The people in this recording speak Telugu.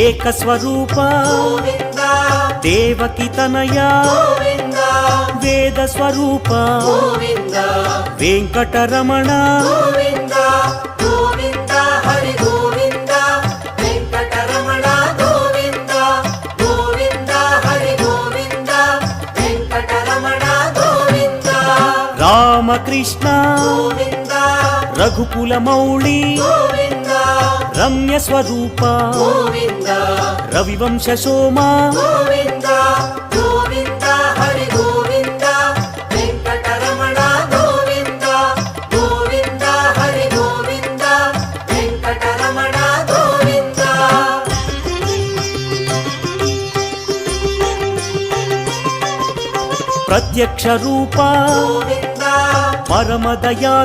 ఏకస్వరూప దేవకి తనయ వేద స్వరూప వెంకటరమణ రామకృష్ణ రఘుకుల మౌళి రమ్య స్వరూప రవివంశ సోమ ప్రత్యక్ష రూప పరమదయా